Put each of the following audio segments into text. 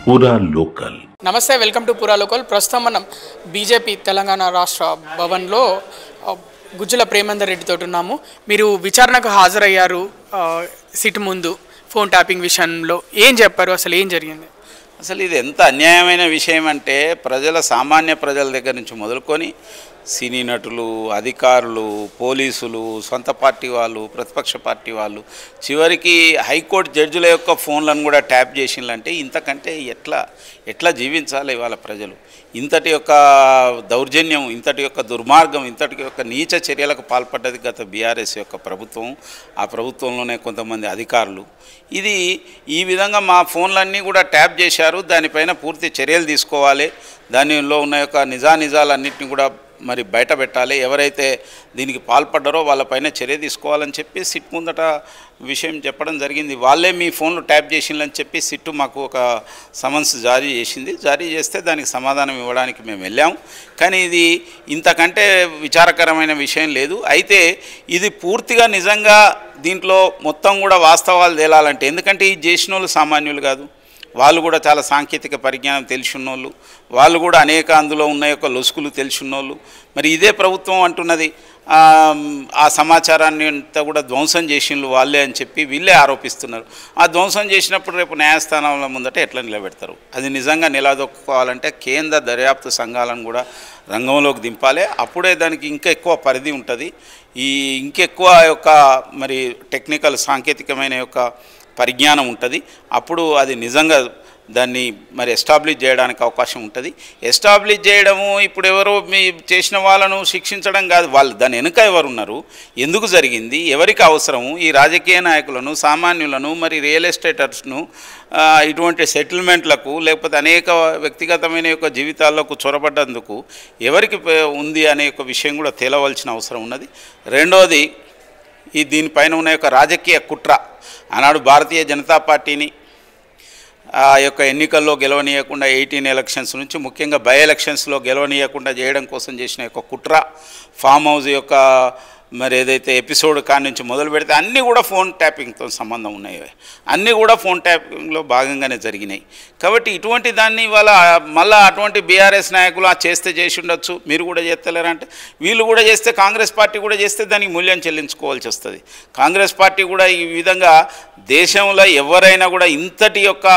పూరా లోకల్. నమస్తే, welcome to పూరా లోకల్. ప్రస్తుతం మనం బీజేపీ తెలంగాణ రాష్ట్ర భవన్లో గుజ్జుల ప్రేమేందర్ రెడ్డితో ఉన్నాము. మీరు విచారణకు హాజరయ్యారు. సిట్ ముందు ఫోన్ ట్యాపింగ్ విషయంలో ఏం చెప్పారు? అసలు ఏం జరిగింది? అసలు ఇది ఎంత అన్యాయమైన విషయం అంటే సామాన్య ప్రజల దగ్గర నుంచి మొదలుకొని సినీ నటులు, అధికారులు, పోలీసులు, సొంత పార్టీ వాళ్ళు, ప్రతిపక్ష పార్టీ వాళ్ళు, చివరికి హైకోర్టు జడ్జిల యొక్క ఫోన్లను కూడా ట్యాప్ చేసిందంటే ఇంతకంటే ఎట్లా జీవించాలి ఇవాళ ప్రజలు? ఇంతటి యొక్క దౌర్జన్యం, ఇంతటి యొక్క దుర్మార్గం, ఇంతటి యొక్క నీచ చర్యలకు పాల్పడ్డది గత బీఆర్ఎస్ యొక్క ప్రభుత్వం. ఆ ప్రభుత్వంలోనే కొంతమంది అధికారులు ఇది ఈ విధంగా మా ఫోన్లన్నీ కూడా ట్యాప్ చేశారు. దానిపైన పూర్తి చర్యలు తీసుకోవాలి. దానిలో ఉన్న యొక్క నిజానిజాలన్నింటినీ కూడా మరి బయట పెట్టాలి. ఎవరైతే దీనికి పాల్పడ్డారో వాళ్ళపైన చర్య తీసుకోవాలని చెప్పి సిట్ ముందట విషయం చెప్పడం జరిగింది. వాళ్ళే మీ ఫోన్లు ట్యాప్ చేసిందని చెప్పి సిట్టు మాకు ఒక సమన్స్ జారీ చేసింది. జారీ చేస్తే దానికి సమాధానం ఇవ్వడానికి మేము వెళ్ళాము. కానీ ఇది ఇంతకంటే విచారకరమైన విషయం లేదు. అయితే ఇది పూర్తిగా నిజంగా దీంట్లో మొత్తం కూడా వాస్తవాలు తేలాలంటే, ఎందుకంటే ఈ చేసిన వాళ్ళు సామాన్యులు కాదు, వాళ్ళు కూడా చాలా సాంకేతిక పరిజ్ఞానం తెలిసిన్నోళ్ళు, వాళ్ళు కూడా అనేక అందులో ఉన్న యొక్క లొసుకులు తెలిసిన్నోళ్ళు. మరి ఇదే ప్రభుత్వం అంటున్నది ఆ సమాచారాన్ని అంతా కూడా ధ్వంసం చేసినలు వాళ్ళే అని చెప్పి వీళ్ళే ఆరోపిస్తున్నారు. ఆ ధ్వంసం చేసినప్పుడు రేపు న్యాయస్థానాల ముందట ఎట్లా నిలబెడతారు? అది నిజంగా నిలదొక్కుకోవాలంటే కేంద్ర దర్యాప్తు సంఘాలను కూడా రంగంలోకి దింపాలి. అప్పుడే దానికి ఇంకా ఎక్కువ పరిధి ఉంటుంది. ఇంకెక్కువ యొక్క మరి టెక్నికల్ సాంకేతికమైన యొక్క పరిజ్ఞానం ఉంటుంది. అప్పుడు అది నిజంగా దాన్ని మరి ఎస్టాబ్లిష్ చేయడానికి అవకాశం ఉంటుంది. ఎస్టాబ్లిష్ చేయడము ఇప్పుడు ఎవరో మీ చేసిన వాళ్ళను శిక్షించడం కాదు, వాళ్ళు దాని వెనుక ఎవరు ఉన్నారు, ఎందుకు జరిగింది, ఎవరికి అవసరము, ఈ రాజకీయ నాయకులను, సామాన్యులను, మరి రియల్ ఎస్టేటర్స్ను ఇటువంటి సెటిల్మెంట్లకు లేకపోతే అనేక వ్యక్తిగతమైన యొక్క జీవితాల్లోకి చొరబడ్డందుకు ఎవరికి ఉంది అనే ఒక విషయం కూడా తేలవలసిన అవసరం ఉన్నది. రెండోది, దీనిపైన ఉన్న యొక్క రాజకీయ కుట్ర, ఆనాడు భారతీయ జనతా పార్టీని ఆ యొక్క ఎన్నికల్లో గెలవనీయకుండా 18 ఎలక్షన్స్ నుంచి ముఖ్యంగా బై ఎలక్షన్స్లో గెలవనీయకుండా చేయడం కోసం చేసిన యొక్క కుట్ర, ఫామ్ హౌస్ యొక్క మరి ఏదైతే ఎపిసోడ్ కాడి నుంచి మొదలు పెడితే అన్నీ కూడా ఫోన్ ట్యాపింగ్తో సంబంధం ఉన్నాయి. అన్నీ కూడా ఫోన్ ట్యాపింగ్లో భాగంగానే జరిగినాయి. కాబట్టి ఇటువంటి దాన్ని ఇవాళ మళ్ళీ అటువంటి బీఆర్ఎస్ నాయకులు చేస్తే చేసి ఉండొచ్చు, మీరు కూడా చేస్తలేరంటే వీళ్ళు కూడా చేస్తే, కాంగ్రెస్ పార్టీ కూడా చేస్తే దానికి మూల్యం చెల్లించుకోవాల్సి వస్తుంది. కాంగ్రెస్ పార్టీ కూడా ఈ విధంగా దేశంలో ఎవరైనా కూడా ఇంతటి యొక్క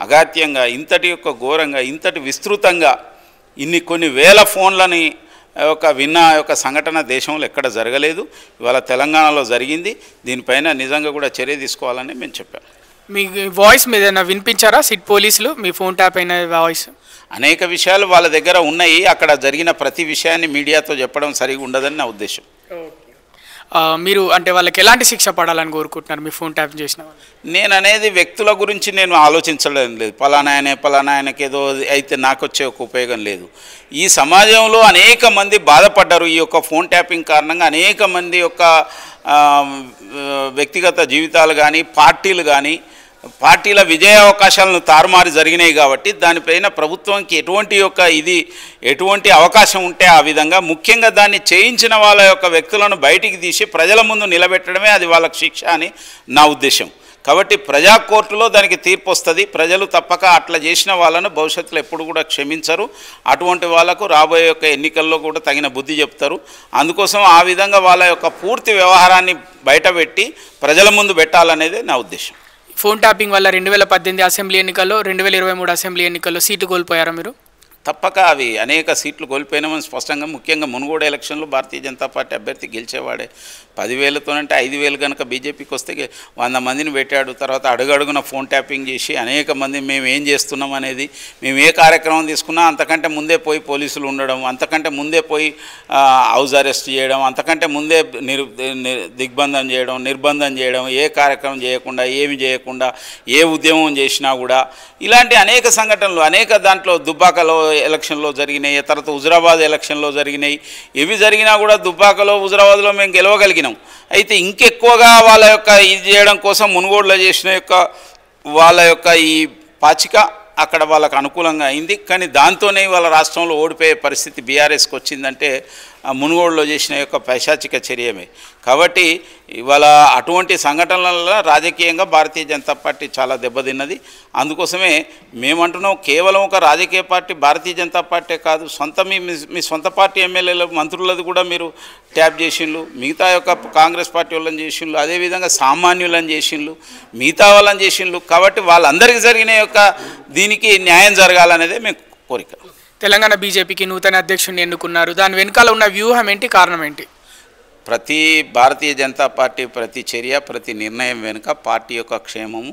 అఘాత్యంగా, ఇంతటి యొక్క ఘోరంగా, ఇంతటి విస్తృతంగా కొన్ని వేల ఫోన్లని విన్న యొక్క సంఘటన దేశంలో ఎక్కడ జరగలేదు. ఇవాళ తెలంగాణలో జరిగింది. దీనిపైన నిజంగా కూడా చర్య తీసుకోవాలని మేము చెప్పాము. మీ వాయిస్ మీద వినిపించారా సిట్ పోలీసులు మీ ఫోన్ ట్యాప్ అయిన వాయిస్? అనేక విషయాలు వాళ్ళ దగ్గర ఉన్నాయి. అక్కడ జరిగిన ప్రతి విషయాన్ని మీడియాతో చెప్పడం సరిగా ఉండదని నా ఉద్దేశం. మీరు అంటే వాళ్ళకి ఎలాంటి శిక్ష పడాలని కోరుకుంటున్నారు మీ ఫోన్ ట్యాప్ చేసిన వాళ్ళు? నేను అనేది వ్యక్తుల గురించి నేను ఆలోచించడం లేదు. పలానా ఆయనకి ఏదో అయితే నాకు వచ్చే ఒక ఉపయోగం లేదు. ఈ సమాజంలో అనేక మంది బాధపడ్డారు. ఈ యొక్క ఫోన్ ట్యాపింగ్ కారణంగా అనేక మంది యొక్క వ్యక్తిగత జీవితాలు కానీ, పార్టీలు కానీ, పార్టీల విజయ అవకాశాలను తారుమారు జరిగినాయి. కాబట్టి దానిపైన ప్రభుత్వానికి ఎటువంటి అవకాశం ఉంటే ఆ విధంగా ముఖ్యంగా దాన్ని చేయించిన వాళ్ళ యొక్క వ్యక్తులను బయటికి తీసి ప్రజల ముందు నిలబెట్టడమే అది వాళ్ళకి శిక్ష అని నా ఉద్దేశం. కాబట్టి ప్రజా కోర్టులో దానికి తీర్పు వస్తుంది. ప్రజలు తప్పక అట్లా చేసిన వాళ్ళను భవిష్యత్తులో ఎప్పుడు కూడా క్షమించరు. అటువంటి వాళ్ళకు రాబోయే యొక్క ఎన్నికల్లో కూడా తగిన బుద్ధి చెప్తారు. అందుకోసం ఆ విధంగా వాళ్ళ యొక్క పూర్తి వ్యవహారాన్ని బయటపెట్టి ప్రజల ముందు పెట్టాలనేదే నా ఉద్దేశం. ఫోన్ ట్యాపింగ్ వల్ల 2018 అసెంబ్లీ ఎన్నికల్లో, 2023 అసెంబీ ఎన్నికల్లో సీటు కోల్పోయారా మీరు? తప్పక అవి అనేక సీట్లు కోల్పోయినామని స్పష్టంగా, ముఖ్యంగా మునుగోడు ఎలక్షన్లో భారతీయ జనతా పార్టీ అభ్యర్థి గెలిచేవాడే. 10,000తోనంటే 5,000 కనుక బీజేపీకి వస్తే 100 మందిని పెట్టాడు. తర్వాత అడుగడుగున ఫోన్ ట్యాపింగ్ చేసి అనేక మంది మేము ఏం చేస్తున్నాం అనేది, మేము ఏ కార్యక్రమం తీసుకున్నా అంతకంటే ముందే పోయి పోలీసులు ఉండడం, అంతకంటే ముందే పోయి హౌస్ అరెస్ట్ చేయడం, అంతకంటే ముందే నిర్బంధం చేయడం, ఏ కార్యక్రమం చేయకుండా, ఏమి చేయకుండా, ఏ ఉద్యమం చేసినా కూడా ఇలాంటి అనేక సంఘటనలు, అనేక దాంట్లో దుబ్బాకలో ఎలక్షన్లో జరిగినాయి, తర్వాత హుజురాబాద్ ఎలక్షన్లో జరిగినాయి. ఇవి జరిగినా కూడా దుబ్బాకలో, హుజురాబాద్లో మేము గెలవగలిగినాం. అయితే ఇంకెక్కువగా వాళ్ళ యొక్క ఇది చేయడం కోసం మునుగోడులో చేసిన వాళ్ళ యొక్క ఈ పాచిక అక్కడ వాళ్ళకు అనుకూలంగా అయింది. కానీ దాంతోనే వాళ్ళ రాష్ట్రంలో ఓడిపోయే పరిస్థితి బీఆర్ఎస్కి వచ్చిందంటే మునుగోడులో చేసిన యొక్క పైశాచిక చర్యమే. కాబట్టి ఇవాళ అటువంటి సంఘటనల రాజకీయంగా భారతీయ జనతా పార్టీ చాలా దెబ్బతిన్నది. అందుకోసమే మేమంటున్నాం, కేవలం ఒక రాజకీయ పార్టీ భారతీయ జనతా పార్టీ కాదు, మీ సొంత పార్టీ ఎమ్మెల్యేలు మంత్రులది కూడా మీరు ట్యాప్ చేసిండ్రు, మిగతా యొక్క కాంగ్రెస్ పార్టీ వాళ్ళని చేసిండ్రు, అదేవిధంగా సామాన్యులను చేసిండ్రు, మిగతా వాళ్ళని చేసిండ్రు. కాబట్టి వాళ్ళందరికీ జరిగిన యొక్క దీనికి న్యాయం జరగాలనేదే మేము కోరిక. తెలంగాణ బీజేపీకి నూతన అధ్యక్షుడిని ఎన్నుకున్నారు, దాని వెనకాల ఉన్న వ్యూహం ఏంటి, కారణం ఏంటి? ప్రతి భారతీయ జనతా పార్టీ ప్రతి చర్య ప్రతి నిర్ణయం వెనుక పార్టీ యొక్క క్షేమము,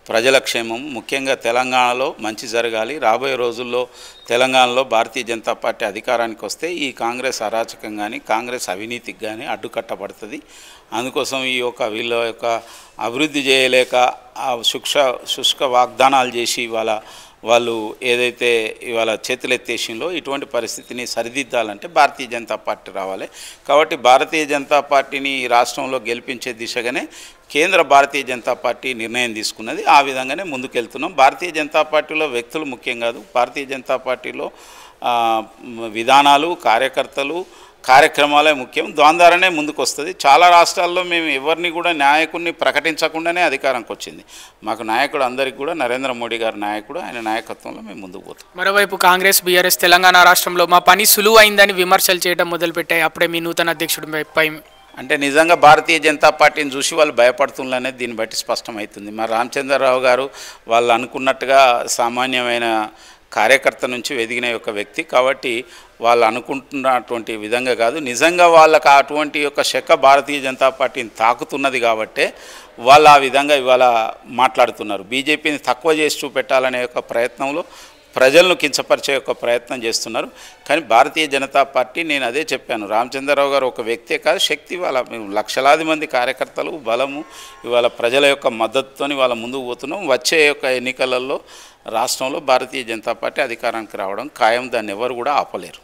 ప్రజల క్షేమము, ముఖ్యంగా తెలంగాణలో మంచి జరగాలి. రాబోయే రోజుల్లో తెలంగాణలో భారతీయ జనతా పార్టీ అధికారానికి వస్తే ఈ కాంగ్రెస్ అరాచకం కానీ కాంగ్రెస్ అవినీతికి కానీ అడ్డుకట్టబడుతుంది. అందుకోసం ఈ యొక్క వీళ్ళ యొక్క అభివృద్ధి చేయలేక శుష్క వాగ్దానాలు చేసి వాళ్ళు ఏదైతే ఇవాళ చేతులెత్తేసిందో ఇటువంటి పరిస్థితిని సరిదిద్దాలంటే భారతీయ జనతా పార్టీ రావాలి. కాబట్టి భారతీయ జనతా పార్టీని ఈ రాష్ట్రంలో గెలిపించే దిశగానే కేంద్ర భారతీయ జనతా పార్టీ నిర్ణయం తీసుకున్నది. ఆ విధంగానే ముందుకెళ్తున్నాం. భారతీయ జనతా పార్టీలో వ్యక్తులు ముఖ్యం కాదు, భారతీయ జనతా పార్టీలో విధానాలు, కార్యకర్తలు, కార్యక్రమాలే ముఖ్యం. దాని ద్వారానే ముందుకు వస్తుంది. చాలా రాష్ట్రాల్లో మేము ఎవరిని కూడా నాయకుడిని ప్రకటించకుండానే అధికారంకి వచ్చింది. మాకు నాయకుడు అందరికీ కూడా నరేంద్ర మోడీ గారి నాయకుడు, ఆయన నాయకత్వంలో మేము ముందుకు పోతాం. మరోవైపు కాంగ్రెస్ బీఆర్ఎస్ తెలంగాణ రాష్ట్రంలో మా పని సులువు అయిందని విమర్శలు చేయడం మొదలుపెట్టాయి. అప్పుడే మీ నూతన అధ్యక్షుడిపై అంటే నిజంగా భారతీయ జనతా పార్టీని చూసి వాళ్ళు భయపడుతుందనేది దీన్ని బట్టి స్పష్టమవుతుంది. మరి రామచంద్రరావు గారు వాళ్ళు అనుకున్నట్టుగా సామాన్యమైన కార్యకర్త నుంచి ఎదిగిన యొక్క వ్యక్తి. కాబట్టి వాళ్ళు అనుకుంటున్నటువంటి విధంగా కాదు, నిజంగా వాళ్ళకు అటువంటి యొక్క శక భారతీయ జనతా పార్టీని తాకుతున్నది కాబట్టే వాళ్ళు ఆ విధంగా ఇవాళ మాట్లాడుతున్నారు. బీజేపీని తక్కువ చేసి చూపెట్టాలనే యొక్క ప్రయత్నంలో ప్రజలను కించపరిచే యొక్క ప్రయత్నం చేస్తున్నారు. కానీ భారతీయ జనతా పార్టీ, నేను అదే చెప్పాను, రామచంద్రరావు గారు ఒక వ్యక్తే కాదు, శక్తి. ఇవాళ మేము లక్షలాది మంది కార్యకర్తలు, బలము, ఇవాళ ప్రజల యొక్క మద్దతుతో వాళ్ళ ముందుకు పోతున్నాం. వచ్చే యొక్క ఎన్నికలలో రాష్ట్రంలో భారతీయ జనతా పార్టీ అధికారానికి రావడం ఖాయం. దాన్ని ఎవరు కూడా ఆపలేరు.